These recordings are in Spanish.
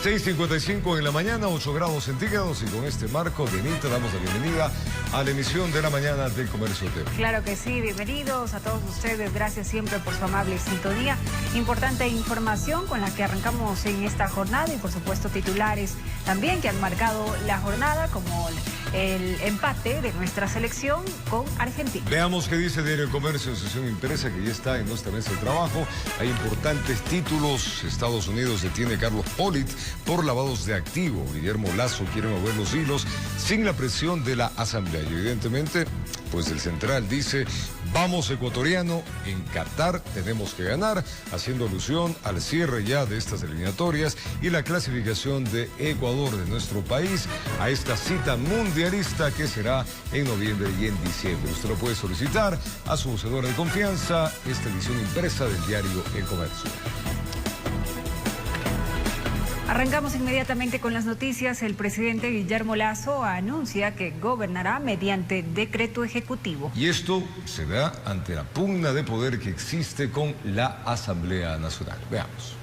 6:55 en la mañana, 8 grados centígrados, y con este marco de Anita damos la bienvenida a la emisión de la mañana del Comercio TV. Claro que sí, bienvenidos a todos ustedes, gracias siempre por su amable sintonía. Importante información con la que arrancamos en esta jornada y por supuesto titulares también que han marcado la jornada, como el empate de nuestra selección con Argentina. Veamos qué dice Diario El Comercio, sesión impresa que ya está en nuestra mesa de trabajo. Hay importantes títulos. Estados Unidos detiene a Carlos Pollitt por lavados de activo. Guillermo Lasso quiere mover los hilos sin la presión de la Asamblea. Y evidentemente, pues el central dice: vamos ecuatoriano, en Qatar tenemos que ganar, haciendo alusión al cierre ya de estas eliminatorias y la clasificación de Ecuador, de nuestro país, a esta cita mundialista que será en noviembre y en diciembre. Usted lo puede solicitar a su vocedora de confianza, esta edición impresa del diario El Comercio. Arrancamos inmediatamente con las noticias. El presidente Guillermo Lasso anuncia que gobernará mediante decreto ejecutivo. Y esto se da ante la pugna de poder que existe con la Asamblea Nacional. Veamos.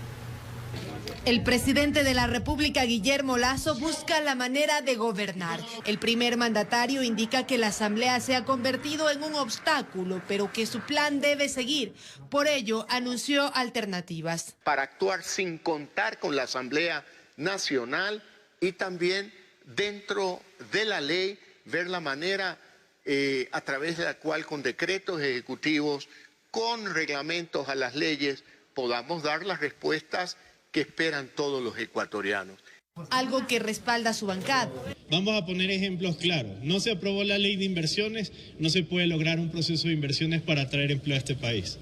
El presidente de la República, Guillermo Lasso, busca la manera de gobernar. El primer mandatario indica que la Asamblea se ha convertido en un obstáculo, pero que su plan debe seguir. Por ello, anunció alternativas. Para actuar sin contar con la Asamblea Nacional y también dentro de la ley ver la manera a través de la cual con decretos ejecutivos, con reglamentos a las leyes, podamos dar las respuestas que esperan todos los ecuatorianos. Algo que respalda su bancada. Vamos a poner ejemplos claros. No se aprobó la ley de inversiones, no se puede lograr un proceso de inversiones para atraer empleo a este país.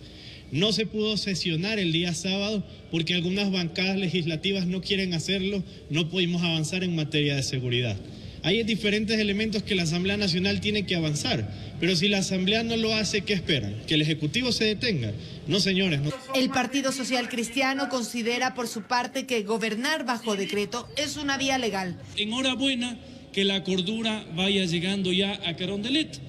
No se pudo sesionar el día sábado porque algunas bancadas legislativas no quieren hacerlo, no pudimos avanzar en materia de seguridad. Hay diferentes elementos que la Asamblea Nacional tiene que avanzar, pero si la Asamblea no lo hace, ¿qué esperan? ¿Que el Ejecutivo se detenga? No, señores. No. El Partido Social Cristiano considera por su parte que gobernar bajo decreto es una vía legal. Enhorabuena que la cordura vaya llegando ya a Carondelet,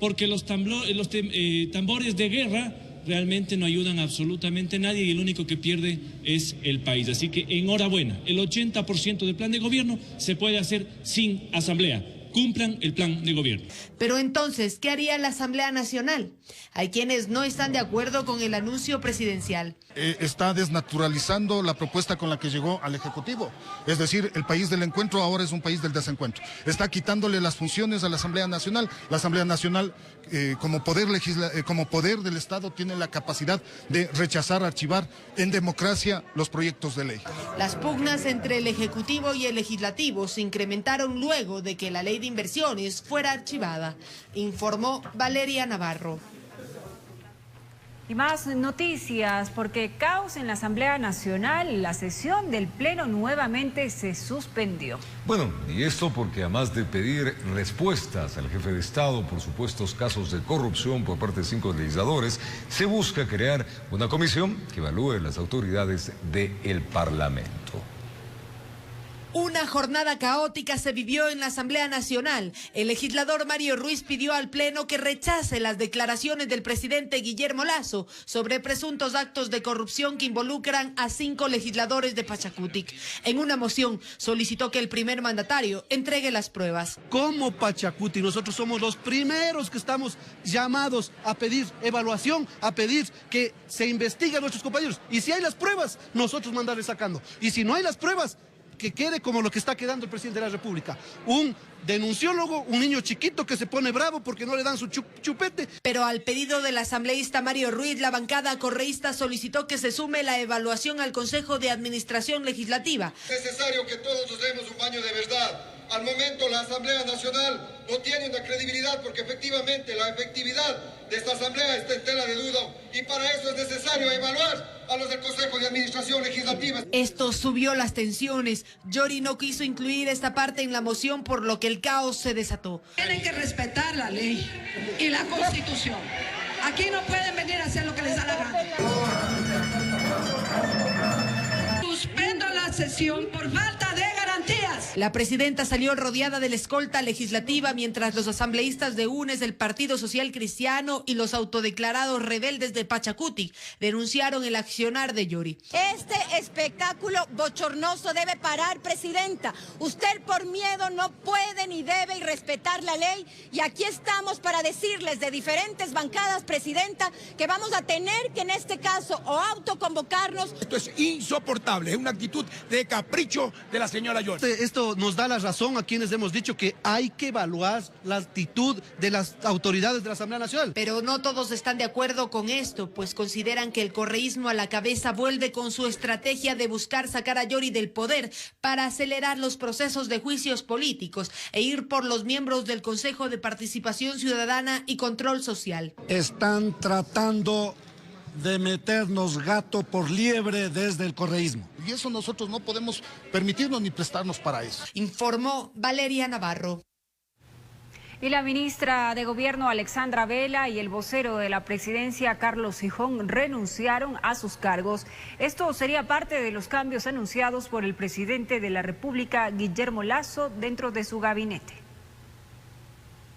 porque los tambores de guerra realmente no ayudan a absolutamente nadie y el único que pierde es el país. Así que enhorabuena, el 80% del plan de gobierno se puede hacer sin asamblea. Cumplan el plan de gobierno. Pero entonces, ¿qué haría la Asamblea Nacional? Hay quienes no están de acuerdo con el anuncio presidencial. Está desnaturalizando la propuesta con la que llegó al Ejecutivo. Es decir, el país del encuentro ahora es un país del desencuentro. Está quitándole las funciones a la Asamblea Nacional. La Asamblea Nacional, como poder del Estado, tiene la capacidad de rechazar, archivar en democracia los proyectos de ley. Las pugnas entre el Ejecutivo y el Legislativo se incrementaron luego de que la ley de inversiones fuera archivada, informó Valeria Navarro. Y más noticias, porque caos en la Asamblea Nacional, la sesión del Pleno nuevamente se suspendió. Bueno, y esto porque además de pedir respuestas al jefe de Estado por supuestos casos de corrupción por parte de 5 legisladores, se busca crear una comisión que evalúe las autoridades del Parlamento. Una jornada caótica se vivió en la Asamblea Nacional. El legislador Mario Ruiz pidió al Pleno que rechace las declaraciones del presidente Guillermo Lasso sobre presuntos actos de corrupción que involucran a 5 legisladores de Pachacutic. En una moción solicitó que el primer mandatario entregue las pruebas. Como Pachacutic, nosotros somos los primeros que estamos llamados a pedir evaluación, a pedir que se investigue a nuestros compañeros. Y si hay las pruebas, nosotros mandarles sacando. Y si no hay las pruebas, que quede como lo que está quedando el presidente de la República. Un denunciólogo, un niño chiquito que se pone bravo porque no le dan su chupete. Pero al pedido del asambleísta Mario Ruiz, la bancada correísta solicitó que se sume la evaluación al Consejo de Administración Legislativa. Es necesario que todos nos demos un baño de verdad. Al momento la Asamblea Nacional no tiene una credibilidad porque efectivamente la efectividad de esta Asamblea está en tela de duda y para eso es necesario evaluar a los del Consejo de Administración Legislativa. Esto subió las tensiones. Yori no quiso incluir esta parte en la moción, por lo que el caos se desató. Tienen que respetar la ley y la Constitución. Aquí no pueden venir a hacer lo que les da la gana. Suspendo la sesión por falta de garantías. La presidenta salió rodeada de la escolta legislativa mientras los asambleístas de UNES del Partido Social Cristiano y los autodeclarados rebeldes de Pachacuti denunciaron el accionar de Yori. Este espectáculo bochornoso debe parar, presidenta. Usted por miedo no puede ni debe respetar la ley y aquí estamos para decirles de diferentes bancadas, presidenta, que vamos a tener que en este caso o autoconvocarnos. Esto es insoportable, es una actitud de capricho de la señora Yori. Esto nos da la razón a quienes hemos dicho que hay que evaluar la actitud de las autoridades de la Asamblea Nacional. Pero no todos están de acuerdo con esto, pues consideran que el correísmo a la cabeza vuelve con su estrategia de buscar sacar a Yori del poder para acelerar los procesos de juicios políticos e ir por los miembros del Consejo de Participación Ciudadana y Control Social. Están tratando de meternos gato por liebre desde el correísmo. Y eso nosotros no podemos permitirnos ni prestarnos para eso. Informó Valeria Navarro. Y la ministra de Gobierno Alexandra Vela y el vocero de la presidencia Carlos Gijón renunciaron a sus cargos. Esto sería parte de los cambios anunciados por el presidente de la República, Guillermo Lasso, dentro de su gabinete.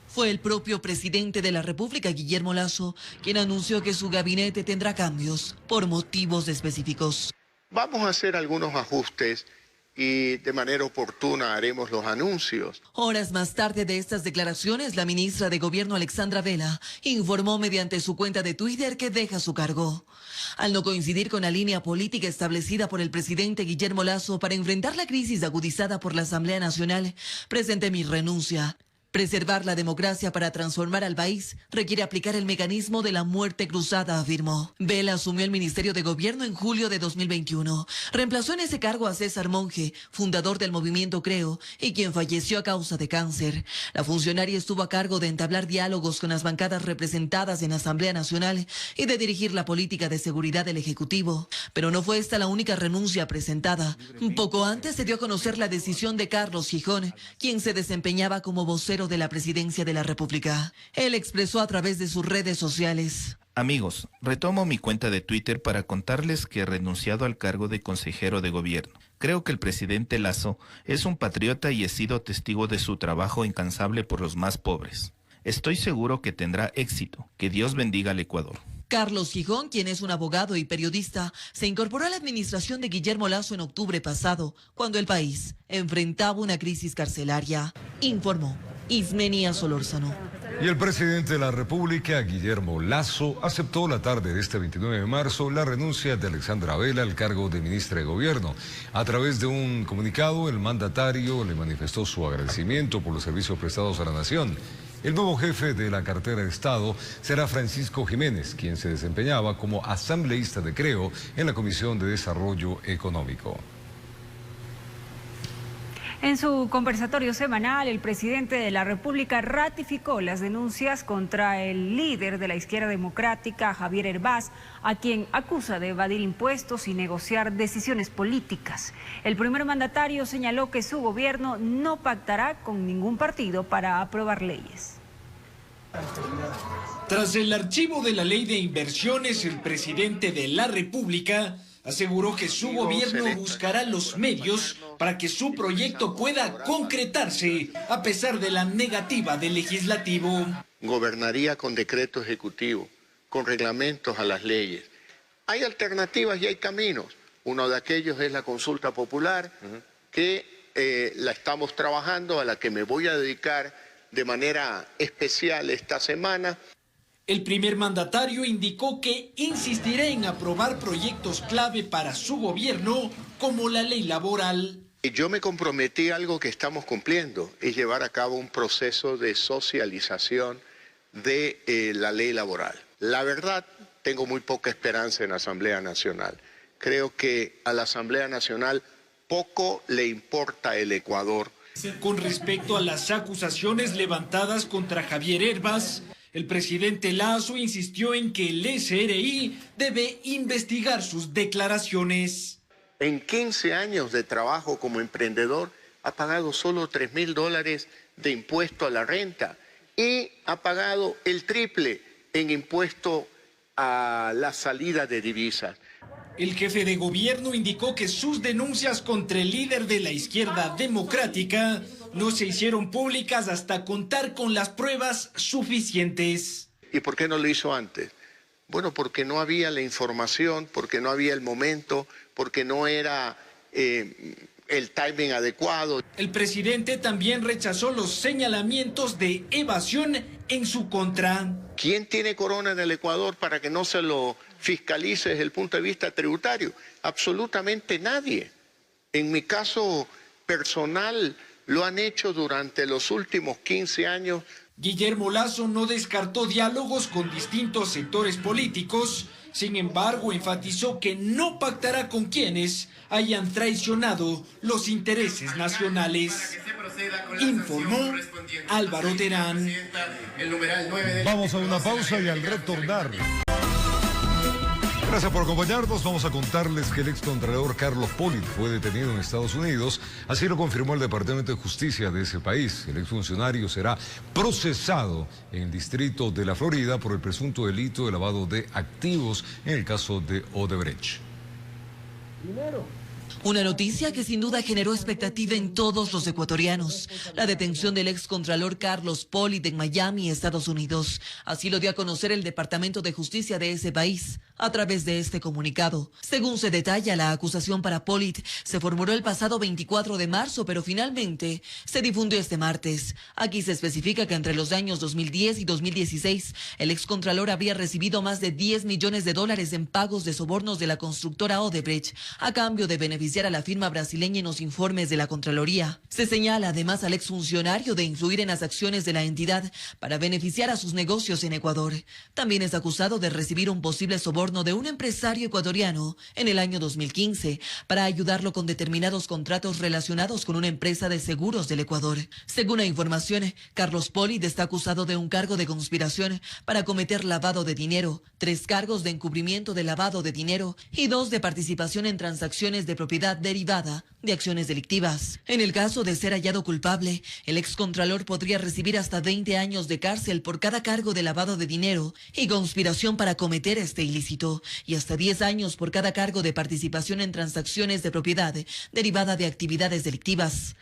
Fue el propio presidente de la República, Guillermo Lasso, quien anunció que su gabinete tendrá cambios por motivos específicos. Vamos a hacer algunos ajustes y de manera oportuna haremos los anuncios. Horas más tarde de estas declaraciones, la ministra de Gobierno Alexandra Vela informó mediante su cuenta de Twitter que deja su cargo. Al no coincidir con la línea política establecida por el presidente Guillermo Lasso para enfrentar la crisis agudizada por la Asamblea Nacional, presenté mi renuncia. Preservar la democracia para transformar al país requiere aplicar el mecanismo de la muerte cruzada, afirmó. Vela asumió el Ministerio de Gobierno en julio de 2021. Reemplazó en ese cargo a César Monge, fundador del movimiento Creo, y quien falleció a causa de cáncer. La funcionaria estuvo a cargo de entablar diálogos con las bancadas representadas en la Asamblea Nacional y de dirigir la política de seguridad del Ejecutivo. Pero no fue esta la única renuncia presentada. Un poco antes se dio a conocer la decisión de Carlos Gijón, quien se desempeñaba como vocero de la presidencia de la República. Él expresó a través de sus redes sociales: Amigos, retomo mi cuenta de Twitter para contarles que he renunciado al cargo de consejero de gobierno. Creo que el presidente Lasso es un patriota y he sido testigo de su trabajo incansable por los más pobres. Estoy seguro que tendrá éxito. Que Dios bendiga al Ecuador. Carlos Gijón, quien es un abogado y periodista, se incorporó a la administración de Guillermo Lasso en octubre pasado, cuando el país enfrentaba una crisis carcelaria. Informó Ismenia Solórzano. Y el presidente de la República, Guillermo Lasso, aceptó la tarde de este 29 de marzo la renuncia de Alexandra Vela al cargo de ministra de Gobierno. A través de un comunicado, el mandatario le manifestó su agradecimiento por los servicios prestados a la nación. El nuevo jefe de la cartera de Estado será Francisco Jiménez, quien se desempeñaba como asambleísta de Creo en la Comisión de Desarrollo Económico. En su conversatorio semanal, el presidente de la República ratificó las denuncias contra el líder de la izquierda democrática, Javier Hervás, a quien acusa de evadir impuestos y negociar decisiones políticas. El primer mandatario señaló que su gobierno no pactará con ningún partido para aprobar leyes. Tras el archivo de la ley de inversiones, el presidente de la República aseguró que su gobierno buscará los medios para que su proyecto pueda concretarse a pesar de la negativa del legislativo. Gobernaría con decreto ejecutivo, con reglamentos a las leyes. Hay alternativas y hay caminos. Uno de aquellos es la consulta popular, que la estamos trabajando, a la que me voy a dedicar de manera especial esta semana. El primer mandatario indicó que insistirá en aprobar proyectos clave para su gobierno, como la ley laboral. Yo me comprometí a algo que estamos cumpliendo, es llevar a cabo un proceso de socialización de la ley laboral. La verdad, tengo muy poca esperanza en la Asamblea Nacional. Creo que a la Asamblea Nacional poco le importa el Ecuador. Con respecto a las acusaciones levantadas contra Javier Hervás, el presidente Lasso insistió en que el SRI debe investigar sus declaraciones. En 15 años de trabajo como emprendedor, ha pagado solo $3.000 de impuesto a la renta y ha pagado el triple en impuesto a la salida de divisas. El jefe de gobierno indicó que sus denuncias contra el líder de la izquierda democrática no se hicieron públicas hasta contar con las pruebas suficientes. ¿Y por qué no lo hizo antes? Bueno, porque no había la información, porque no había el momento, porque no era el timing adecuado. El presidente también rechazó los señalamientos de evasión en su contra. ¿Quién tiene corona en el Ecuador para que no se lo fiscalice desde el punto de vista tributario? Absolutamente nadie. En mi caso personal lo han hecho durante los últimos 15 años. Guillermo Lasso no descartó diálogos con distintos sectores políticos, sin embargo enfatizó que no pactará con quienes hayan traicionado los intereses nacionales. Informó Álvaro Terán. Vamos a una pausa y al retornar. Gracias por acompañarnos. Vamos a contarles que el excontralor Carlos Pollitt fue detenido en Estados Unidos. Así lo confirmó el Departamento de Justicia de ese país. El exfuncionario será procesado en el distrito de la Florida por el presunto delito de lavado de activos en el caso de Odebrecht. Una noticia que sin duda generó expectativa en todos los ecuatorianos. La detención del excontralor Carlos Pollitt en Miami, Estados Unidos. Así lo dio a conocer el Departamento de Justicia de ese país a través de este comunicado. Según se detalla, la acusación para Pollitt se formuló el pasado 24 de marzo, pero finalmente se difundió este martes. Aquí se especifica que entre los años 2010 y 2016, el excontralor habría recibido más de $10 millones en pagos de sobornos de la constructora Odebrecht a cambio de beneficiar a la firma brasileña en los informes de la Contraloría. Se señala además al exfuncionario de influir en las acciones de la entidad para beneficiar a sus negocios en Ecuador. También es acusado de recibir un posible soborno de un empresario ecuatoriano en el año 2015 para ayudarlo con determinados contratos relacionados con una empresa de seguros del Ecuador. Según la información, Carlos Pollitt está acusado de un cargo de conspiración para cometer lavado de dinero, 3 cargos de encubrimiento de lavado de dinero y 2 de participación en transacciones de propiedad derivada de acciones delictivas. En el caso de ser hallado culpable, el excontralor podría recibir hasta 20 años de cárcel por cada cargo de lavado de dinero y conspiración para cometer este ilícito, y hasta 10 años por cada cargo de participación en transacciones de propiedad derivada de actividades delictivas.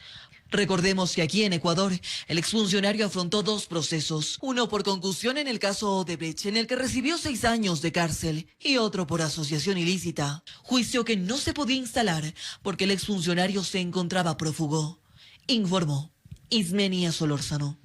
Recordemos que aquí en Ecuador, el exfuncionario afrontó 2 procesos, uno por concusión en el caso Odebrecht, en el que recibió 6 años de cárcel, y otro por asociación ilícita, juicio que no se podía instalar porque el exfuncionario se encontraba prófugo. Informó Ismenia Solórzano.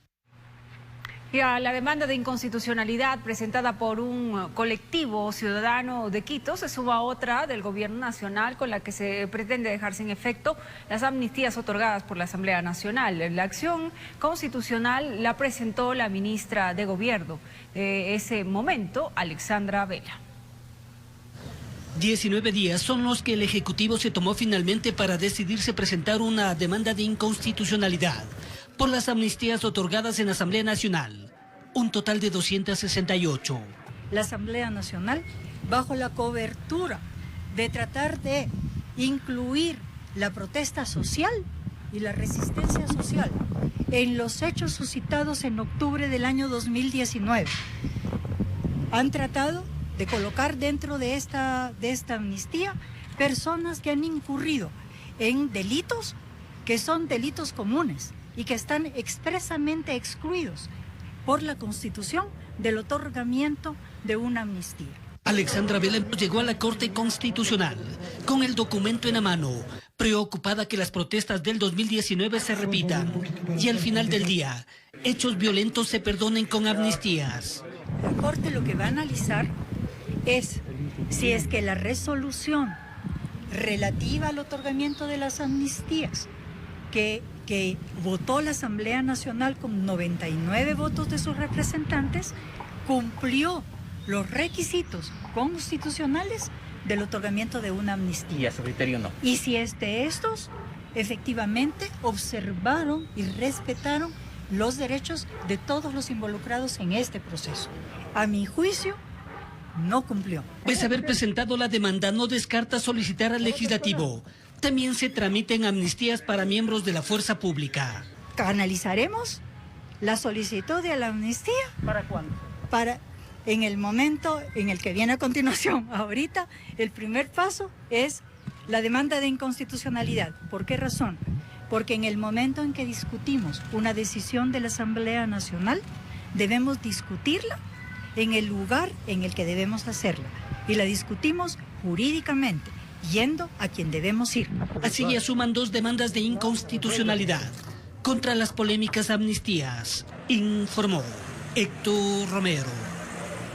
Y a la demanda de inconstitucionalidad presentada por un colectivo ciudadano de Quito se suma otra del gobierno nacional con la que se pretende dejar sin efecto las amnistías otorgadas por la Asamblea Nacional. La acción constitucional la presentó la ministra de Gobierno de ese momento, Alexandra Vela. 19 días son los que el Ejecutivo se tomó finalmente para decidirse presentar una demanda de inconstitucionalidad por las amnistías otorgadas en la Asamblea Nacional, un total de 268. La Asamblea Nacional, bajo la cobertura de tratar de incluir la protesta social y la resistencia social en los hechos suscitados en octubre del año 2019, han tratado de colocar dentro de esta amnistía personas que han incurrido en delitos que son delitos comunes y que están expresamente excluidos por la Constitución del otorgamiento de una amnistía. Alexandra Vela llegó a la Corte Constitucional con el documento en la mano, preocupada que las protestas del 2019 se repitan y al final del día, hechos violentos se perdonen con amnistías. La Corte lo que va a analizar es si es que la resolución relativa al otorgamiento de las amnistías que votó la Asamblea Nacional con 99 votos de sus representantes cumplió los requisitos constitucionales del otorgamiento de una amnistía. Y a su criterio no. Y si estos efectivamente observaron y respetaron los derechos de todos los involucrados en este proceso. A mi juicio, no cumplió. Pese a haber presentado la demanda, no descarta solicitar al legislativo también se tramiten amnistías para miembros de la fuerza pública. Analizaremos la solicitud de la amnistía. ¿Para cuándo? en el momento en el que viene a continuación, ahorita, el primer paso es la demanda de inconstitucionalidad. ¿Por qué razón? Porque en el momento en que discutimos una decisión de la Asamblea Nacional, debemos discutirla en el lugar en el que debemos hacerla. Y la discutimos jurídicamente, yendo a quien debemos ir. Así ya suman 2 demandas de inconstitucionalidad contra las polémicas amnistías, informó Héctor Romero.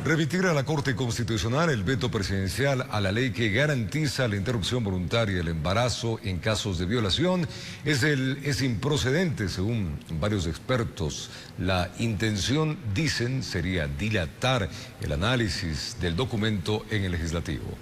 Remitir a la Corte Constitucional el veto presidencial a la ley que garantiza la interrupción voluntaria del embarazo en casos de violación es improcedente, según varios expertos. La intención, dicen, sería dilatar el análisis del documento en el legislativo.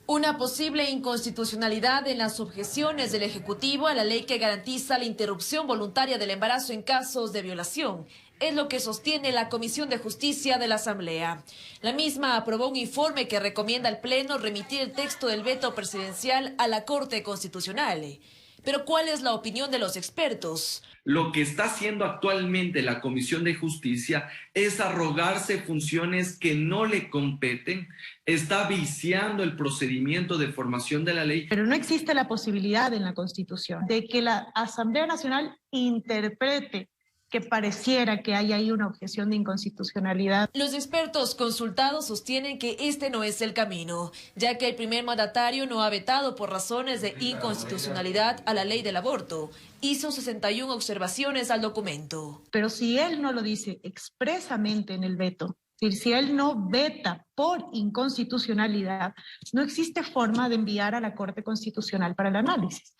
Una posible inconstitucionalidad en las objeciones del Ejecutivo a la ley que garantiza la interrupción voluntaria del embarazo en casos de violación. Es lo que sostiene la Comisión de Justicia de la Asamblea. La misma aprobó un informe que recomienda al Pleno remitir el texto del veto presidencial a la Corte Constitucional. Pero ¿cuál es la opinión de los expertos? Lo que está haciendo actualmente la Comisión de Justicia es arrogarse funciones que no le competen, está viciando el procedimiento de formación de la ley. Pero no existe la posibilidad en la Constitución de que la Asamblea Nacional interprete que pareciera que hay ahí una objeción de inconstitucionalidad. Los expertos consultados sostienen que este no es el camino, ya que el primer mandatario no ha vetado por razones de inconstitucionalidad a la ley del aborto. Hizo 61 observaciones al documento. Pero si él no lo dice expresamente en el veto, es decir, si él no veta por inconstitucionalidad, no existe forma de enviar a la Corte Constitucional para el análisis.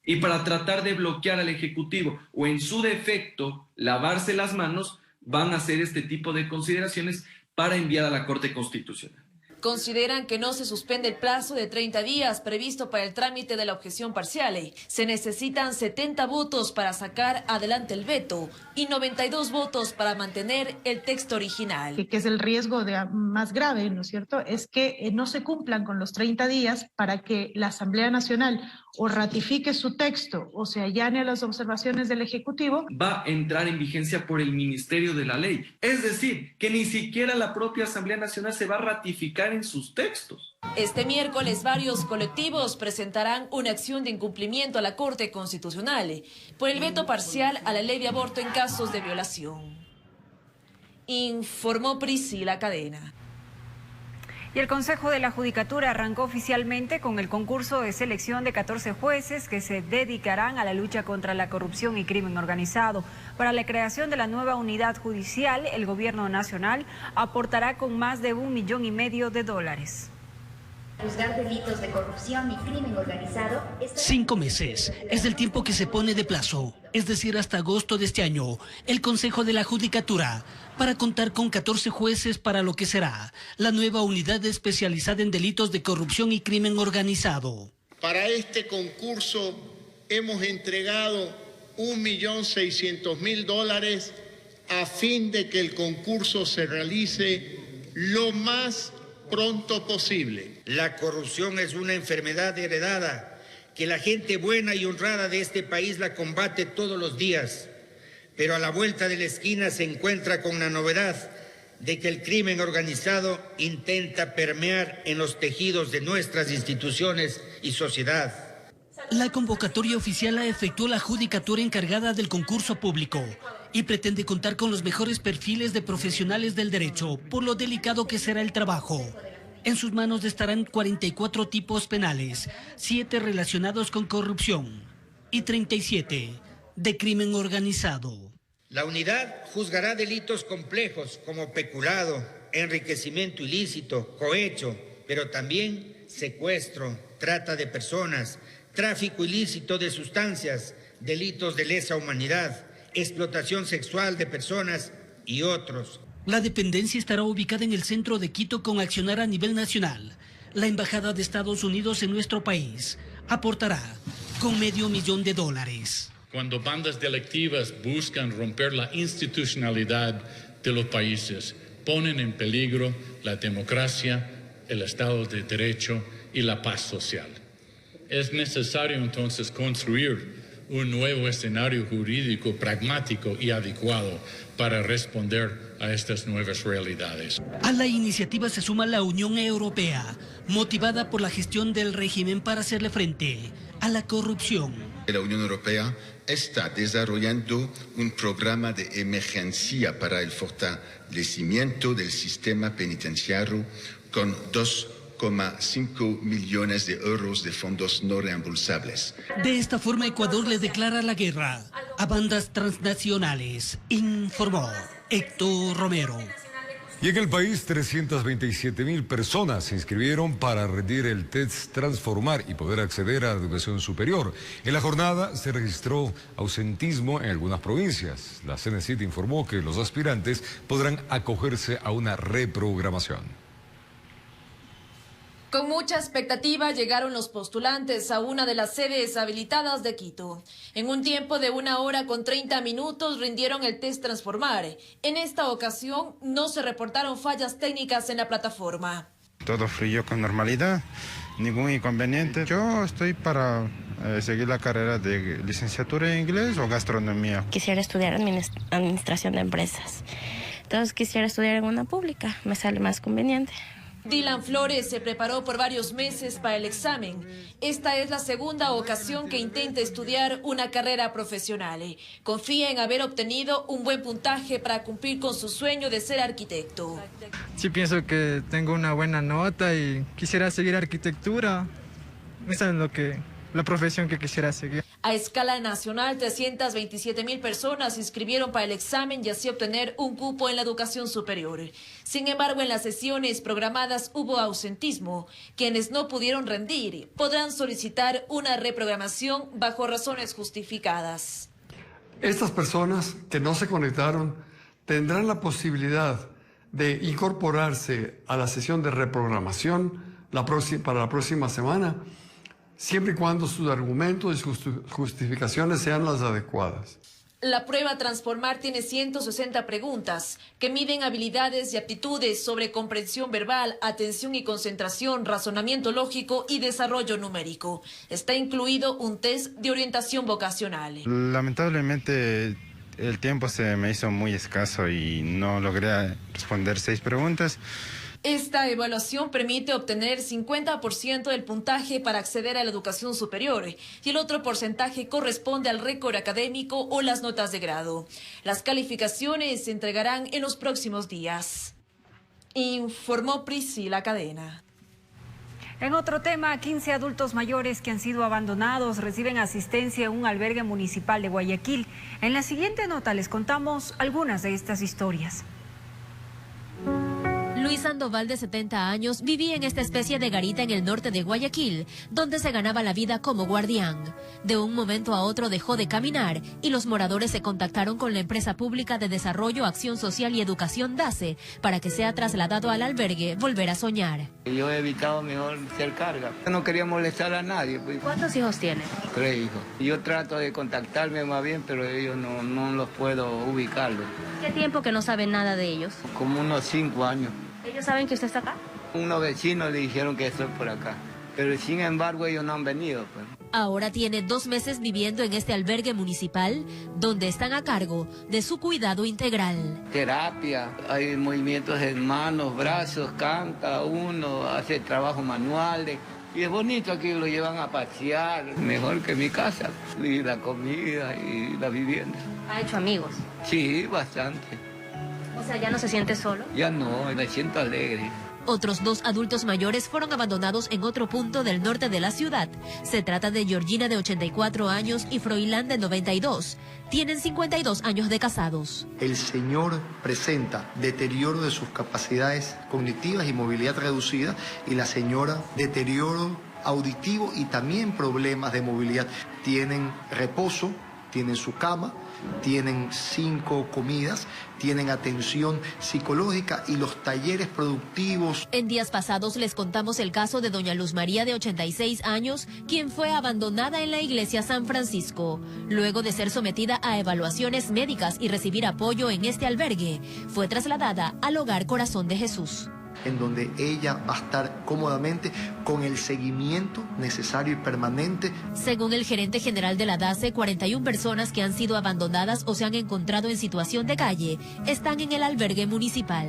Y para tratar de bloquear al Ejecutivo o en su defecto lavarse las manos, van a hacer este tipo de consideraciones para enviar a la Corte Constitucional. Consideran que no se suspende el plazo de 30 días previsto para el trámite de la objeción parcial. Se necesitan 70 votos para sacar adelante el veto y 92 votos para mantener el texto original. Que es el riesgo más grave, ¿no es cierto? Es que no se cumplan con los 30 días para que la Asamblea Nacional o ratifique su texto o se allane a las observaciones del Ejecutivo. Va a entrar en vigencia por el Ministerio de la Ley. Es decir, que ni siquiera la propia Asamblea Nacional se va a ratificar en sus textos. Este miércoles varios colectivos presentarán una acción de incumplimiento a la Corte Constitucional por el veto parcial a la ley de aborto en casos de violación. Informó Priscila Cadena. Y el Consejo de la Judicatura arrancó oficialmente con el concurso de selección de 14 jueces que se dedicarán a la lucha contra la corrupción y crimen organizado. Para la creación de la nueva unidad judicial, el Gobierno Nacional aportará con más de $1,5 millones. Juzgar delitos de corrupción y crimen organizado. 5 meses es el tiempo que se pone de plazo, es decir, hasta agosto de este año, el Consejo de la Judicatura, para contar con 14 jueces para lo que será la nueva unidad especializada en delitos de corrupción y crimen organizado. Para este concurso hemos entregado $1,600,000 a fin de que el concurso se realice lo más pronto posible. La corrupción es una enfermedad heredada que la gente buena y honrada de este país la combate todos los días, pero a la vuelta de la esquina se encuentra con la novedad de que el crimen organizado intenta permear en los tejidos de nuestras instituciones y sociedad. La convocatoria oficial la efectuó la Judicatura encargada del concurso público y pretende contar con los mejores perfiles de profesionales del derecho, por lo delicado que será el trabajo. En sus manos estarán 44 tipos penales, 7 relacionados con corrupción y 37 de crimen organizado. La unidad juzgará delitos complejos como peculado, enriquecimiento ilícito, cohecho, pero también secuestro, trata de personas, tráfico ilícito de sustancias, delitos de lesa humanidad, explotación sexual de personas y otros. La dependencia estará ubicada en el centro de Quito con accionar a nivel nacional. La Embajada de Estados Unidos en nuestro país aportará con $500 millones. Cuando bandas delictivas buscan romper la institucionalidad de los países, ponen en peligro la democracia, el Estado de Derecho y la paz social. Es necesario entonces construir un nuevo escenario jurídico pragmático y adecuado para responder a estas nuevas realidades. A la iniciativa se suma la Unión Europea, motivada por la gestión del régimen para hacerle frente a la corrupción. La Unión Europea está desarrollando un programa de emergencia para el fortalecimiento del sistema penitenciario con 2,5 millones de euros de fondos no reembolsables. De esta forma, Ecuador le declara la guerra a bandas transnacionales, informó Héctor Romero. Y en el país, 327.000 personas se inscribieron para rendir el test Transformar y poder acceder a la educación superior. En la jornada se registró ausentismo en algunas provincias. La CNCIT informó que los aspirantes podrán acogerse a una reprogramación. Con mucha expectativa llegaron los postulantes a una de las sedes habilitadas de Quito. En un tiempo de 1 hora con 30 minutos rindieron el test Transformar. En esta ocasión no se reportaron fallas técnicas en la plataforma. Todo fluyó con normalidad, ningún inconveniente. Yo estoy para seguir la carrera de licenciatura en inglés o gastronomía. Quisiera estudiar administración de empresas. Entonces quisiera estudiar en una pública, me sale más conveniente. Dylan Flores se preparó por varios meses para el examen. Esta es la segunda ocasión que intenta estudiar una carrera profesional. Confía en haber obtenido un buen puntaje para cumplir con su sueño de ser arquitecto. Sí, pienso que tengo una buena nota y quisiera seguir arquitectura. Esa es la profesión que quisiera seguir. A escala nacional, 327.000 personas se inscribieron para el examen y así obtener un cupo en la educación superior. Sin embargo, en las sesiones programadas hubo ausentismo. Quienes no pudieron rendir podrán solicitar una reprogramación bajo razones justificadas. Estas personas que no se conectaron tendrán la posibilidad de incorporarse a la sesión de reprogramación para la próxima semana, siempre y cuando sus argumentos y sus justificaciones sean las adecuadas. La prueba Transformar tiene 160 preguntas que miden habilidades y aptitudes sobre comprensión verbal, atención y concentración, razonamiento lógico y desarrollo numérico. Está incluido un test de orientación vocacional. Lamentablemente el tiempo se me hizo muy escaso y no logré responder 6 preguntas. Esta evaluación permite obtener 50% del puntaje para acceder a la educación superior y el otro porcentaje corresponde al récord académico o las notas de grado. Las calificaciones se entregarán en los próximos días. Informó Priscila Cadena. En otro tema, 15 adultos mayores que han sido abandonados reciben asistencia en un albergue municipal de Guayaquil. En la siguiente nota les contamos algunas de estas historias. Luis Sandoval, de 70 años, vivía en esta especie de garita en el norte de Guayaquil, donde se ganaba la vida como guardián. De un momento a otro dejó de caminar y los moradores se contactaron con la empresa pública de Desarrollo, Acción Social y Educación DACE para que sea trasladado al albergue Volver a Soñar. Yo he evitado mejor ser carga. No quería molestar a nadie. Pues. ¿Cuántos hijos tiene? 3 hijos. Yo trato de contactarme más bien, pero ellos no los puedo ubicarlos. ¿Qué tiempo que no saben nada de ellos? Como unos 5 años. ¿Ellos saben que usted está acá? Unos vecinos le dijeron que estoy por acá, pero sin embargo ellos no han venido. Pues. Ahora tiene 2 meses viviendo en este albergue municipal, donde están a cargo de su cuidado integral. Terapia, hay movimientos de manos, brazos, canta uno, hace trabajo manuales. Y es bonito, aquí lo llevan a pasear, mejor que mi casa, y la comida y la vivienda. ¿Ha hecho amigos? Sí, bastante. O sea, ¿ya no se siente solo? Ya no, me siento alegre. Otros 2 adultos mayores fueron abandonados en otro punto del norte de la ciudad. Se trata de Georgina, de 84 años, y Froilán, de 92. Tienen 52 años de casados. El señor presenta deterioro de sus capacidades cognitivas y movilidad reducida, y la señora deterioro auditivo y también problemas de movilidad. Tienen reposo, tienen su cama, tienen 5 comidas, tienen atención psicológica y los talleres productivos. En días pasados les contamos el caso de doña Luz María, de 86 años, quien fue abandonada en la iglesia San Francisco. Luego de ser sometida a evaluaciones médicas y recibir apoyo en este albergue, fue trasladada al Hogar Corazón de Jesús. en donde ella va a estar cómodamente con el seguimiento necesario y permanente. Según el gerente general de la DACE, 41 personas que han sido abandonadas o se han encontrado en situación de calle están en el albergue municipal.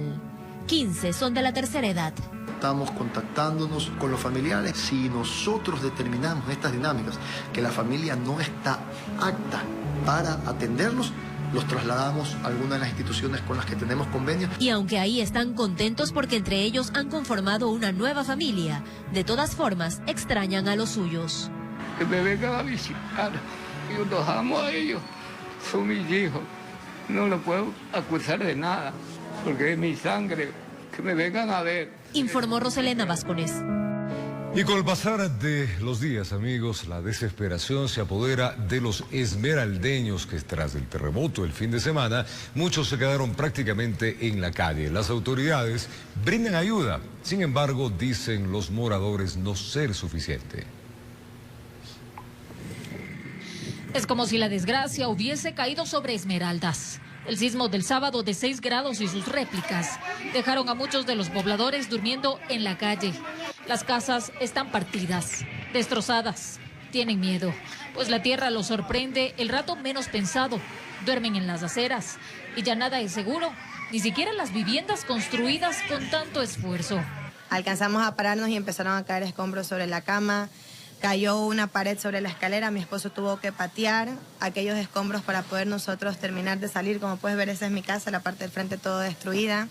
15 son de la tercera edad. Estamos contactándonos con los familiares. Si nosotros determinamos estas dinámicas, que la familia no está apta para atenderlos, los trasladamos a alguna de las instituciones con las que tenemos convenio. Y aunque ahí están contentos porque entre ellos han conformado una nueva familia, de todas formas extrañan a los suyos. Que me vengan a visitar. Yo los amo a ellos. Son mis hijos. No los puedo acusar de nada, porque es mi sangre. Que me vengan a ver. Informó Roselena Vascones. Y con el pasar de los días, amigos, la desesperación se apodera de los esmeraldeños que tras el terremoto el fin de semana, muchos se quedaron prácticamente en la calle. Las autoridades brindan ayuda, sin embargo, dicen los moradores no ser suficiente. Es como si la desgracia hubiese caído sobre Esmeraldas. El sismo del sábado de 6 grados y sus réplicas dejaron a muchos de los pobladores durmiendo en la calle. Las casas están partidas, destrozadas, tienen miedo, pues la tierra los sorprende el rato menos pensado. Duermen en las aceras y ya nada es seguro, ni siquiera las viviendas construidas con tanto esfuerzo. Alcanzamos a pararnos y empezaron a caer escombros sobre la cama. Cayó una pared sobre la escalera, mi esposo tuvo que patear aquellos escombros para poder nosotros terminar de salir. Como puedes ver, esa es mi casa, la parte del frente todo destruida.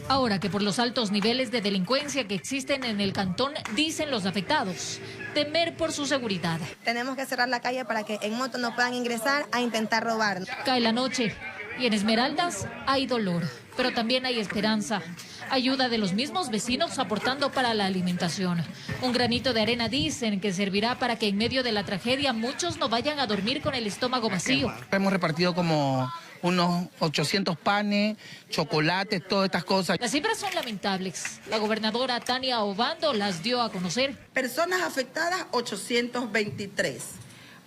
Ahora que por los altos niveles de delincuencia que existen en el cantón, dicen los afectados, temer por su seguridad. Tenemos que cerrar la calle para que en moto no puedan ingresar a intentar robar. Cae la noche y en Esmeraldas hay dolor, pero también hay esperanza. Ayuda de los mismos vecinos aportando para la alimentación. Un granito de arena dicen que servirá para que en medio de la tragedia muchos no vayan a dormir con el estómago vacío. Hemos repartido como unos 800 panes, chocolates, todas estas cosas. Las cifras son lamentables. La gobernadora Tania Obando las dio a conocer. Personas afectadas, 823.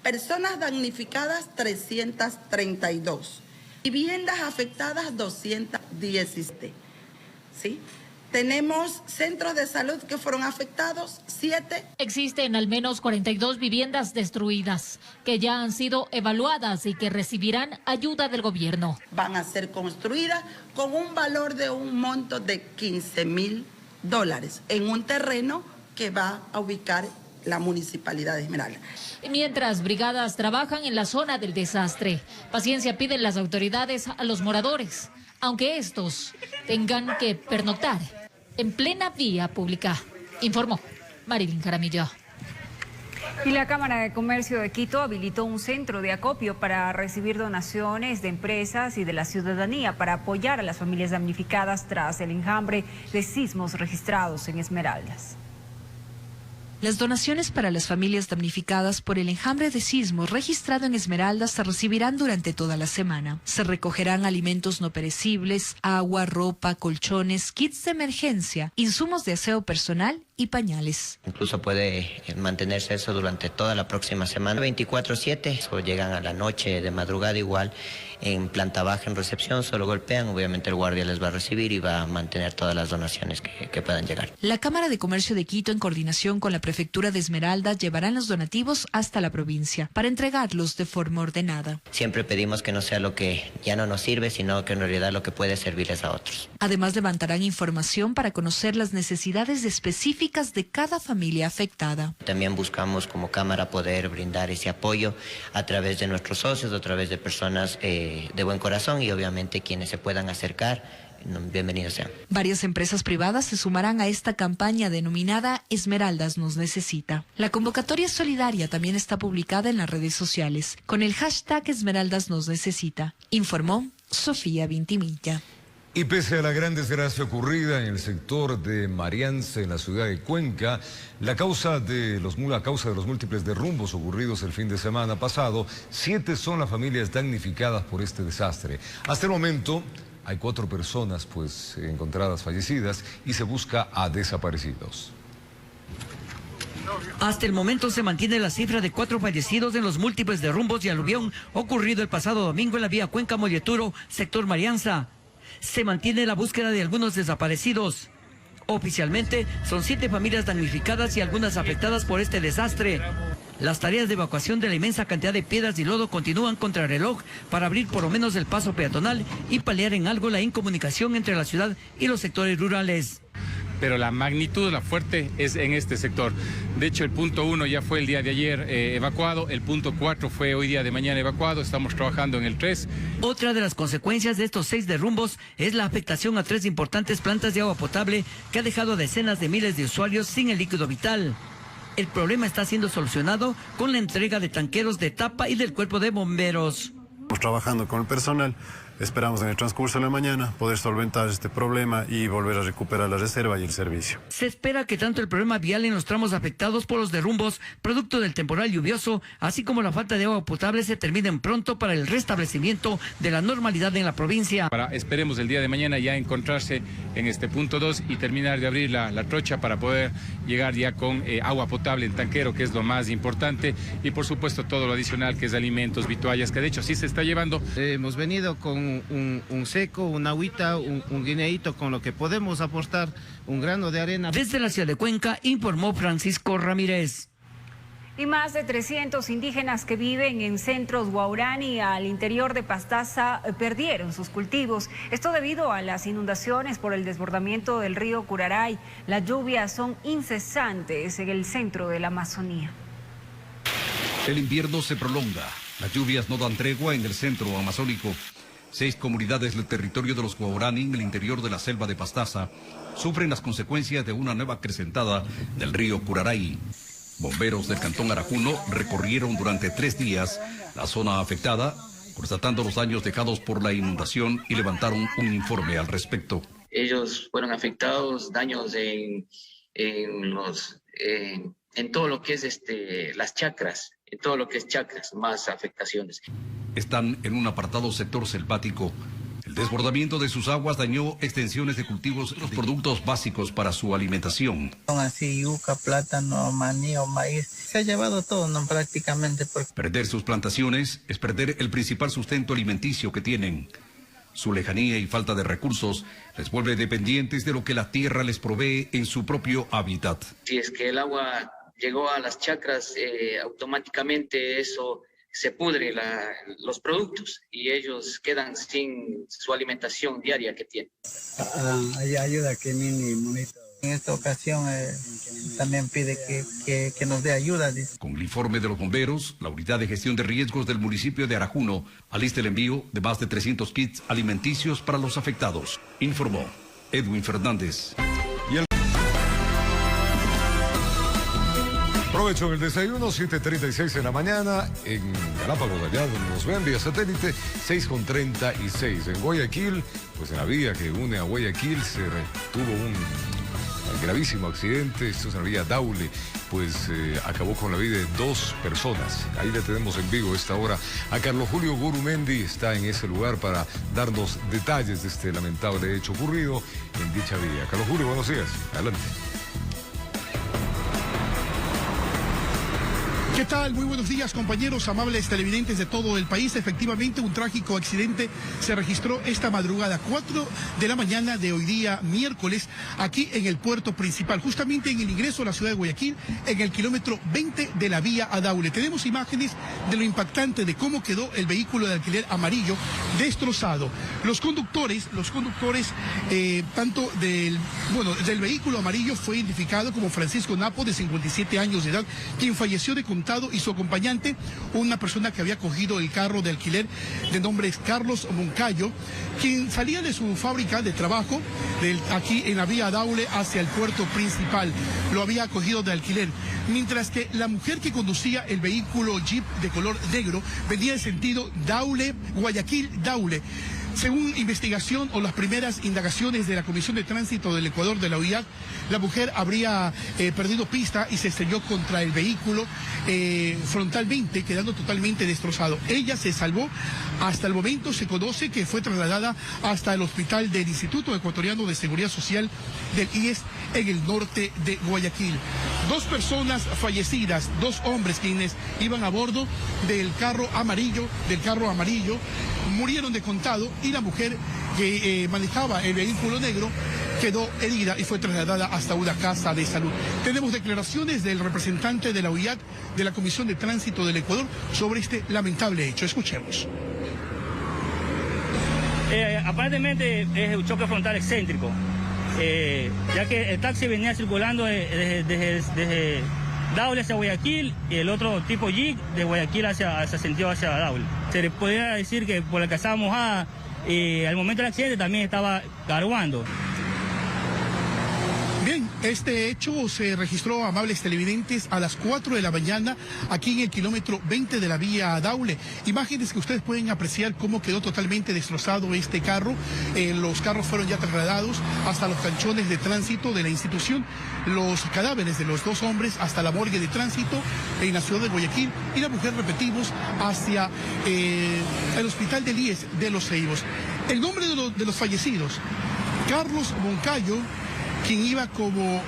Personas damnificadas, 332. Viviendas afectadas, 217. ¿Sí? Tenemos centros de salud que fueron afectados, 7. Existen al menos 42 viviendas destruidas que ya han sido evaluadas y que recibirán ayuda del gobierno. Van a ser construidas con un valor de un monto de $15,000 en un terreno que va a ubicar la Municipalidad de Esmeraldas. Mientras brigadas trabajan en la zona del desastre, paciencia piden las autoridades a los moradores, aunque estos tengan que pernoctar en plena vía pública, informó Marilyn Jaramillo. Y la Cámara de Comercio de Quito habilitó un centro de acopio para recibir donaciones de empresas y de la ciudadanía para apoyar a las familias damnificadas tras el enjambre de sismos registrados en Esmeraldas. Las donaciones para las familias damnificadas por el enjambre de sismos registrado en Esmeraldas se recibirán durante toda la semana. Se recogerán alimentos no perecibles, agua, ropa, colchones, kits de emergencia, insumos de aseo personal y pañales. Incluso puede mantenerse eso durante toda la próxima semana, 24/7, o llegan a la noche, de madrugada igual, en planta baja en recepción, solo golpean, obviamente el guardia les va a recibir y va a mantener todas las donaciones que puedan llegar. La Cámara de Comercio de Quito, en coordinación con la Prefectura de Esmeraldas, llevarán los donativos hasta la provincia para entregarlos de forma ordenada. Siempre pedimos que no sea lo que ya no nos sirve, sino que en realidad lo que puede servirles a otros. Además, levantarán información para conocer las necesidades específicas de cada familia afectada. También buscamos como Cámara poder brindar ese apoyo a través de nuestros socios, a través de personas de buen corazón y obviamente quienes se puedan acercar, bienvenidos sean. Varias empresas privadas se sumarán a esta campaña denominada Esmeraldas nos necesita. La convocatoria solidaria también está publicada en las redes sociales con el hashtag Esmeraldas nos necesita, informó Sofía Vintimilla. Y pese a la gran desgracia ocurrida en el sector de Marianza, en la ciudad de Cuenca, a causa de los múltiples derrumbos ocurridos el fin de semana pasado, 7 son las familias damnificadas por este desastre. Hasta el momento hay 4 personas encontradas fallecidas y se busca a desaparecidos. Hasta el momento se mantiene la cifra de 4 fallecidos en los múltiples derrumbos y aluvión ocurrido el pasado domingo en la vía Cuenca-Molleturo, sector Marianza. Se mantiene la búsqueda de algunos desaparecidos. Oficialmente, son 7 familias damnificadas y algunas afectadas por este desastre. Las tareas de evacuación de la inmensa cantidad de piedras y lodo continúan contra reloj para abrir por lo menos el paso peatonal y paliar en algo la incomunicación entre la ciudad y los sectores rurales. Pero la magnitud, la fuerte, es en este sector. De hecho, el punto 1 ya fue el día de ayer evacuado, el punto 4 fue hoy día de mañana evacuado, estamos trabajando en el 3. Otra de las consecuencias de estos 6 derrumbos es la afectación a 3 importantes plantas de agua potable que ha dejado a decenas de miles de usuarios sin el líquido vital. El problema está siendo solucionado con la entrega de tanqueros de tapa y del cuerpo de bomberos. Estamos trabajando con el personal. Esperamos en el transcurso de la mañana poder solventar este problema y volver a recuperar la reserva y el servicio. Se espera que tanto el problema vial en los tramos afectados por los derrumbos, producto del temporal lluvioso, así como la falta de agua potable, se terminen pronto para el restablecimiento de la normalidad en la provincia. Esperemos el día de mañana ya encontrarse en este punto 2 y terminar de abrir la trocha para poder llegar ya con agua potable en tanquero, que es lo más importante, y por supuesto todo lo adicional que es alimentos, vituallas, que de hecho sí se está llevando. Hemos venido con un seco, una agüita, un guineíto con lo que podemos aportar un grano de arena. Desde la ciudad de Cuenca informó Francisco Ramírez. Y más de 300 indígenas que viven en centros Guaurani al interior de Pastaza perdieron sus cultivos. Esto debido a las inundaciones por el desbordamiento del río Curaray. Las lluvias son incesantes en el centro de la Amazonía. El invierno se prolonga. Las lluvias no dan tregua en el centro amazónico. 6 comunidades del territorio de los Guaurani, en el interior de la selva de Pastaza, sufren las consecuencias de una nueva acrecentada del río Curaray. Bomberos del cantón Arajuno recorrieron durante 3 días la zona afectada, constatando los daños dejados por la inundación y levantaron un informe al respecto. Ellos fueron afectados, daños en todo lo que es las chacras, en todo lo que es chacras, más afectaciones. Están en un apartado sector selvático. El desbordamiento de sus aguas dañó extensiones de cultivos, los productos básicos para su alimentación. Son así yuca, plátano, maní o maíz. Se ha llevado todo, ¿no? Prácticamente. Perder sus plantaciones es perder el principal sustento alimenticio que tienen. Su lejanía y falta de recursos les vuelve dependientes de lo que la tierra les provee en su propio hábitat. Si es que el agua llegó a las chacras, automáticamente eso se pudre los productos y ellos quedan sin su alimentación diaria que tienen. Hay ayuda que Mini Monito. En esta ocasión también pide que nos dé ayuda. Con el informe de los bomberos, la unidad de gestión de riesgos del municipio de Arajuno alista el envío de más de 300 kits alimenticios para los afectados. Informó Edwin Fernández. Aprovecho el desayuno, 7:36 en la mañana, en Galápagos, allá donde nos ven vía satélite, 6:36. En Guayaquil, pues en la vía que une a Guayaquil se tuvo un gravísimo accidente. Esto es en la vía Daule, pues acabó con la vida de 2 personas. Ahí le tenemos en vivo a esta hora a Carlos Julio Gurumendi, está en ese lugar para darnos detalles de este lamentable hecho ocurrido en dicha vía. Carlos Julio, buenos días, adelante. ¿Qué tal? Muy buenos días, compañeros, amables televidentes de todo el país. Efectivamente, un trágico accidente se registró esta madrugada, 4 de la mañana de hoy día, miércoles, aquí en el puerto principal, justamente en el ingreso a la ciudad de Guayaquil, en el kilómetro 20 de la vía a Daule. Tenemos imágenes de lo impactante de cómo quedó el vehículo de alquiler amarillo destrozado. Los conductores, tanto del vehículo amarillo fue identificado como Francisco Napo, de 57 años de edad, quien falleció de contagio, y su acompañante, una persona que había cogido el carro de alquiler de nombre Carlos Moncayo, quien salía de su fábrica de trabajo aquí en la vía Daule hacia el puerto principal. Lo había cogido de alquiler, mientras que la mujer que conducía el vehículo Jeep de color negro venía en sentido Guayaquil-Daule. Según investigación o las primeras indagaciones de la Comisión de Tránsito del Ecuador de la OIAC, la mujer habría perdido pista y se estrelló contra el vehículo frontalmente, quedando totalmente destrozado. Ella se salvó. Hasta el momento se conoce que fue trasladada hasta el hospital del Instituto Ecuatoriano de Seguridad Social del IES en el norte de Guayaquil. 2 personas fallecidas, 2 hombres quienes iban a bordo del carro amarillo, murieron de contado, y la mujer que manejaba el vehículo negro quedó herida y fue trasladada hasta una casa de salud. Tenemos declaraciones del representante de la UIAT, de la Comisión de Tránsito del Ecuador, sobre este lamentable hecho. Escuchemos. Aparentemente es un choque frontal excéntrico, ya que el taxi venía circulando desde Daule hacia Guayaquil y el otro tipo Jeep de Guayaquil hacia Daule. Se le podría decir que por la calzada mojada, al momento del accidente también estaba carguando. Bien, este hecho se registró, amables televidentes, a las 4 de la mañana aquí en el kilómetro 20 de la vía Daule. Imágenes que ustedes pueden apreciar cómo quedó totalmente destrozado este carro. Los carros fueron ya trasladados hasta los canchones de tránsito de la institución. Los cadáveres de los dos hombres hasta la morgue de tránsito en la ciudad de Guayaquil y la mujer, repetimos, hacia el hospital del IES de Los Ceibos. El nombre de los fallecidos: Carlos Moncayo, quien iba como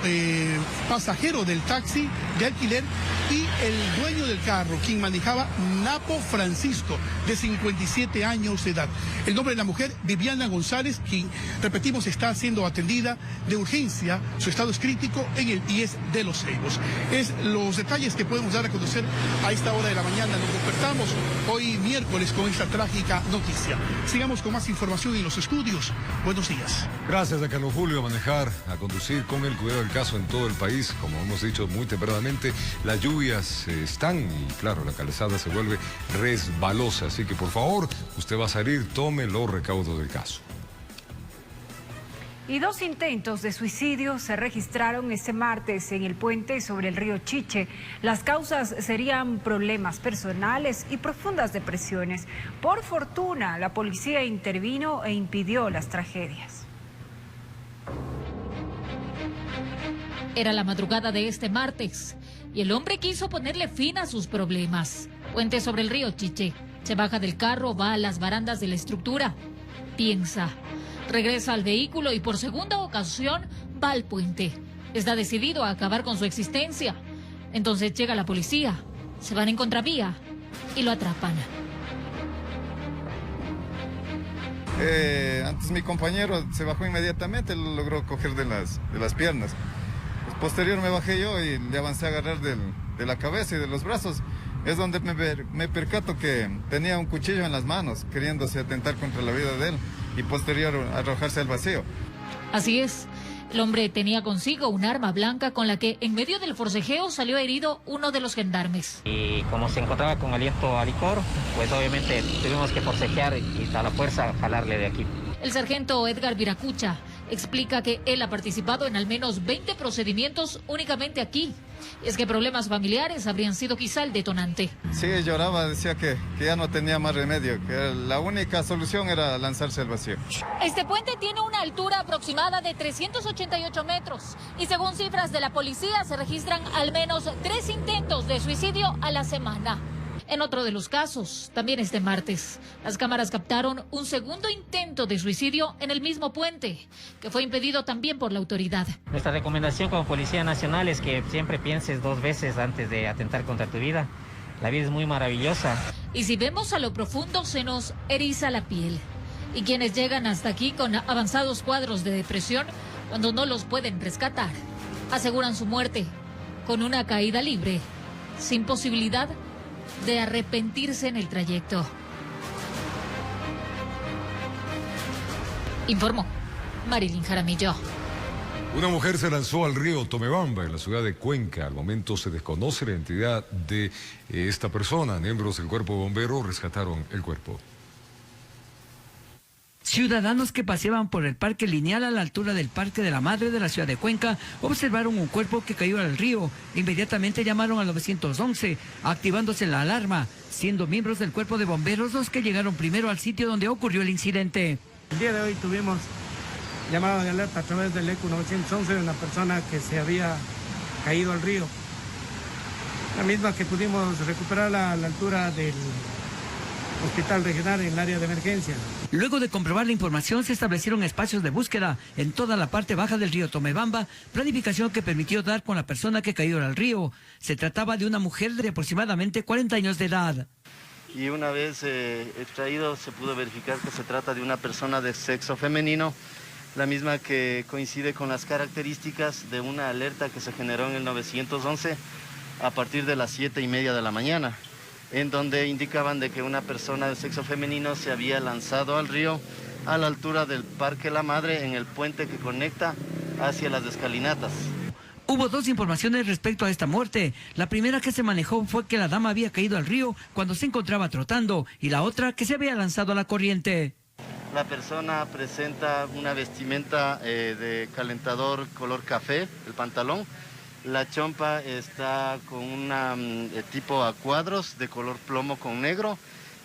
pasajero del taxi de alquiler, y el dueño del carro, quien manejaba, Napo Francisco, de 57 años de edad. El nombre de la mujer, Viviana González, quien, repetimos, está siendo atendida de urgencia. Su estado es crítico en el IES de Los Ceibos. Es los detalles que podemos dar a conocer a esta hora de la mañana. Nos despertamos hoy miércoles con esta trágica noticia. Sigamos con más información en los estudios. Buenos días. Gracias a Carlos Julio. Manejar, a conducir con el cuidado del caso en todo el país. Como hemos dicho muy tempranamente, las lluvias están y claro, la calzada se vuelve resbalosa. Así que por favor, usted va a salir, tome los recaudos del caso. Y 2 intentos de suicidio se registraron este martes en el puente sobre el río Chiche. Las causas serían problemas personales y profundas depresiones. Por fortuna, la policía intervino e impidió las tragedias. Era la madrugada de este martes y el hombre quiso ponerle fin a sus problemas. Puente sobre el río Chiche. Se baja del carro, va a las barandas de la estructura. Piensa. Regresa al vehículo y por segunda ocasión va al puente. Está decidido a acabar con su existencia. Entonces llega la policía, se van en contravía y lo atrapan. Antes mi compañero se bajó inmediatamente, lo logró coger de las piernas. Posterior me bajé yo y le avancé a agarrar de la cabeza y de los brazos. Es donde me percato que tenía un cuchillo en las manos, queriéndose atentar contra la vida de él y posterior arrojarse al vacío. Así es, el hombre tenía consigo un arma blanca con la que en medio del forcejeo salió herido uno de los gendarmes. Y como se encontraba con aliento a licor, pues obviamente tuvimos que forcejear y a la fuerza jalarle de aquí. El sargento Edgar Viracucha explica que él ha participado en al menos 20 procedimientos únicamente aquí. Es que problemas familiares habrían sido quizá el detonante. Sí, lloraba, decía que ya no tenía más remedio, que la única solución era lanzarse al vacío. Este puente tiene una altura aproximada de 388 metros y según cifras de la policía se registran al menos 3 intentos de suicidio a la semana. En otro de los casos, también este martes, las cámaras captaron un segundo intento de suicidio en el mismo puente, que fue impedido también por la autoridad. Nuestra recomendación como Policía Nacional es que siempre pienses 2 veces antes de atentar contra tu vida. La vida es muy maravillosa. Y si vemos a lo profundo, se nos eriza la piel. Y quienes llegan hasta aquí con avanzados cuadros de depresión, cuando no los pueden rescatar, aseguran su muerte con una caída libre, sin posibilidad de arrepentirse en el trayecto. Informó Marilyn Jaramillo. Una mujer se lanzó al río Tomebamba en la ciudad de Cuenca. Al momento se desconoce la identidad de esta persona. Miembros del cuerpo bombero rescataron el cuerpo. Ciudadanos que paseaban por el parque lineal a la altura del Parque de la Madre de la ciudad de Cuenca observaron un cuerpo que cayó al río. Inmediatamente llamaron al 911, activándose la alarma, siendo miembros del cuerpo de bomberos los que llegaron primero al sitio donde ocurrió el incidente. El día de hoy tuvimos llamado de alerta a través del ECU 911 de una persona que se había caído al río. La misma que pudimos recuperar a la altura del Hospital Regional en el área de emergencia. Luego de comprobar la información, se establecieron espacios de búsqueda en toda la parte baja del río Tomebamba, planificación que permitió dar con la persona que cayó al río. Se trataba de una mujer de aproximadamente 40 años de edad. Y una vez extraído, se pudo verificar que se trata de una persona de sexo femenino, la misma que coincide con las características de una alerta que se generó en el 911 a partir de las 7:30 de la mañana, en donde indicaban de que una persona de sexo femenino se había lanzado al río a la altura del Parque La Madre en el puente que conecta hacia las escalinatas. Hubo dos informaciones respecto a esta muerte. La primera que se manejó fue que la dama había caído al río cuando se encontraba trotando y la otra que se había lanzado a la corriente. La persona presenta una vestimenta de calentador color café, el pantalón. La chompa está con una tipo a cuadros de color plomo con negro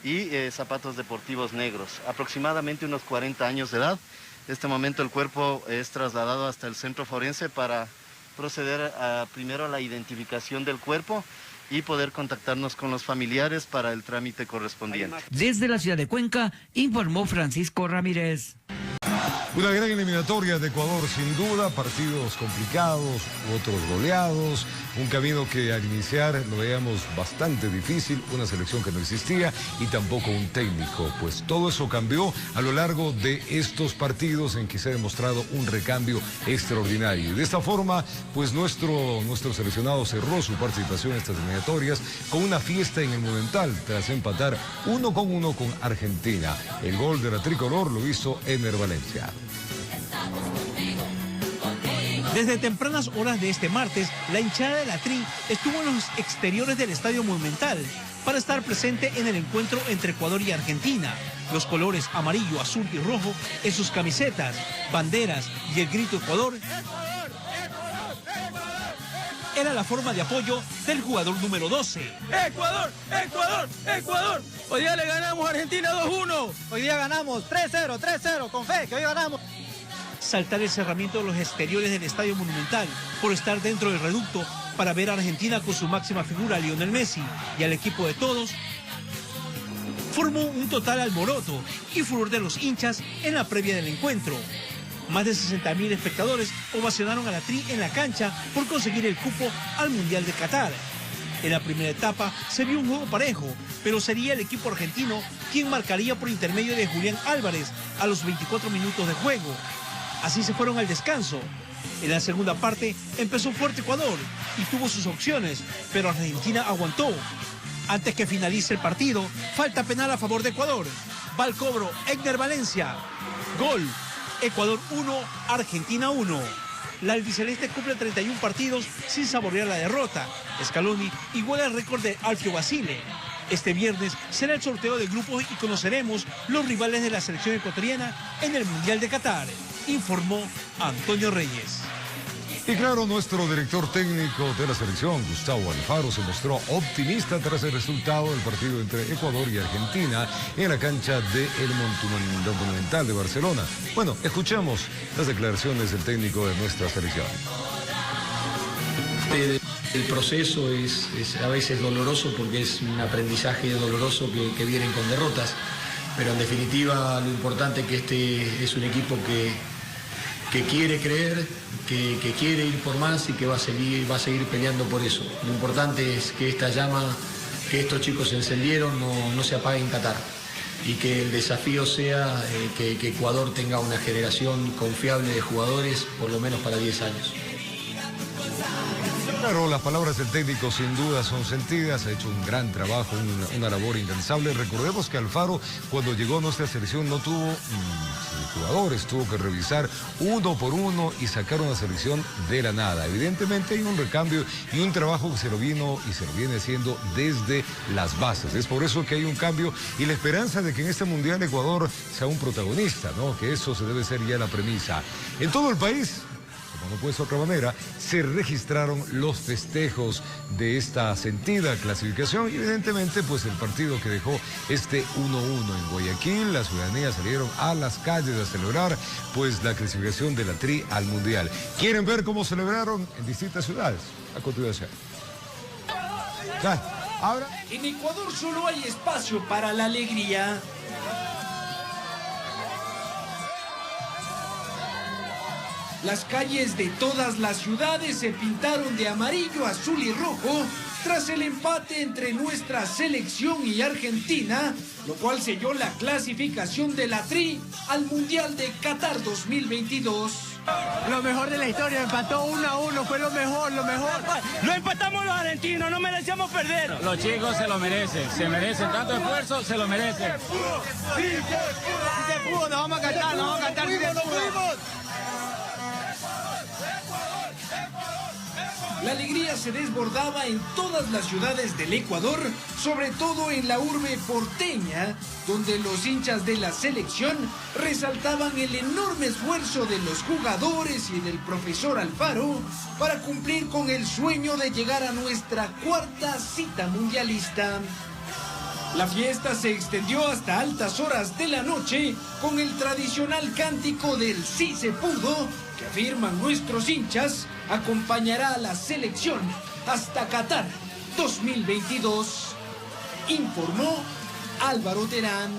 y zapatos deportivos negros. Aproximadamente unos 40 años de edad. En este momento el cuerpo es trasladado hasta el centro forense para proceder primero a la identificación del cuerpo y poder contactarnos con los familiares para el trámite correspondiente. Desde la ciudad de Cuenca, informó Francisco Ramírez. Una gran eliminatoria de Ecuador, sin duda, partidos complicados, otros goleados, un camino que al iniciar lo veíamos bastante difícil, una selección que no existía y tampoco un técnico, pues todo eso cambió a lo largo de estos partidos en que se ha demostrado un recambio extraordinario. Y de esta forma, pues nuestro seleccionado cerró su participación en estas eliminatorias con una fiesta en el Monumental, tras empatar 1-1 con Argentina. El gol de la tricolor lo hizo Ener Valencia. Desde tempranas horas de este martes, la hinchada de la Tri estuvo en los exteriores del Estadio Monumental para estar presente en el encuentro entre Ecuador y Argentina. Los colores amarillo, azul y rojo en sus camisetas, banderas y el grito Ecuador era la forma de apoyo del jugador número 12. ¡Ecuador! ¡Ecuador! ¡Ecuador! Hoy día le ganamos a Argentina 2-1. Hoy día ganamos 3-0, 3-0, con fe, que hoy ganamos. Saltar el cerramiento de los exteriores del Estadio Monumental por estar dentro del reducto para ver a Argentina con su máxima figura, Lionel Messi, y al equipo de todos, formó un total alboroto y furor de los hinchas en la previa del encuentro. Más de 60.000 espectadores ovacionaron a la Tri en la cancha por conseguir el cupo al Mundial de Qatar. En la primera etapa se vio un juego parejo, pero sería el equipo argentino quien marcaría por intermedio de Julián Álvarez a los 24 minutos de juego. Así se fueron al descanso. En la segunda parte empezó fuerte Ecuador y tuvo sus opciones, pero Argentina aguantó. Antes que finalice el partido, falta penal a favor de Ecuador. Va al cobro Ener Valencia. Gol. Ecuador 1, Argentina 1. La albiceleste cumple 31 partidos sin saborear la derrota. Scaloni iguala el récord de Alfio Basile. Este viernes será el sorteo de grupos y conoceremos los rivales de la selección ecuatoriana en el Mundial de Qatar, informó Antonio Reyes. Y claro, nuestro director técnico de la selección, Gustavo Alfaro, se mostró optimista tras el resultado del partido entre Ecuador y Argentina en la cancha del Monumental de Barcelona. Bueno, escuchamos las declaraciones del técnico de nuestra selección. El proceso es a veces doloroso porque es un aprendizaje doloroso que vienen con derrotas, pero en definitiva lo importante es que este es un equipo que quiere creer, que quiere ir por más y que va a seguir peleando por eso. Lo importante es que esta llama que estos chicos encendieron no se apague en Qatar y que el desafío sea que Ecuador tenga una generación confiable de jugadores por lo menos para 10 años. Claro, las palabras del técnico sin duda son sentidas, ha hecho un gran trabajo, una labor incansable. Recordemos que Alfaro, cuando llegó a nuestra selección, no tuvo jugadores, tuvo que revisar uno por uno y sacar una selección de la nada. Evidentemente hay un recambio y un trabajo que se lo viene haciendo desde las bases. Es por eso que hay un cambio y la esperanza de que en este Mundial Ecuador sea un protagonista, ¿no? Que eso se debe ser ya la premisa. En todo el país, como no puede ser de otra manera, se registraron los festejos de esta sentida clasificación y evidentemente pues el partido que dejó este 1-1 en Guayaquil, la ciudadanía salieron a las calles a celebrar pues la clasificación de la Tri al Mundial. ¿Quieren ver cómo celebraron en distintas ciudades? A continuación. Ahora, en Ecuador solo hay espacio para la alegría. Las calles de todas las ciudades se pintaron de amarillo, azul y rojo tras el empate entre nuestra selección y Argentina, lo cual selló la clasificación de la Tri al Mundial de Qatar 2022. Lo mejor de la historia, empató 1-1, fue lo mejor. Lo empatamos los argentinos, no merecíamos perder. Los chicos se lo merecen tanto esfuerzo, se lo merecen. Sí se pudo, nos vamos a cantar, sí se pudo. La alegría se desbordaba en todas las ciudades del Ecuador, sobre todo en la urbe porteña, donde los hinchas de la selección resaltaban el enorme esfuerzo de los jugadores y del profesor Alfaro para cumplir con el sueño de llegar a nuestra cuarta cita mundialista. La fiesta se extendió hasta altas horas de la noche con el tradicional cántico del Sí se pudo, que afirman nuestros hinchas, acompañará a la selección hasta Qatar 2022. Informó Álvaro Terán.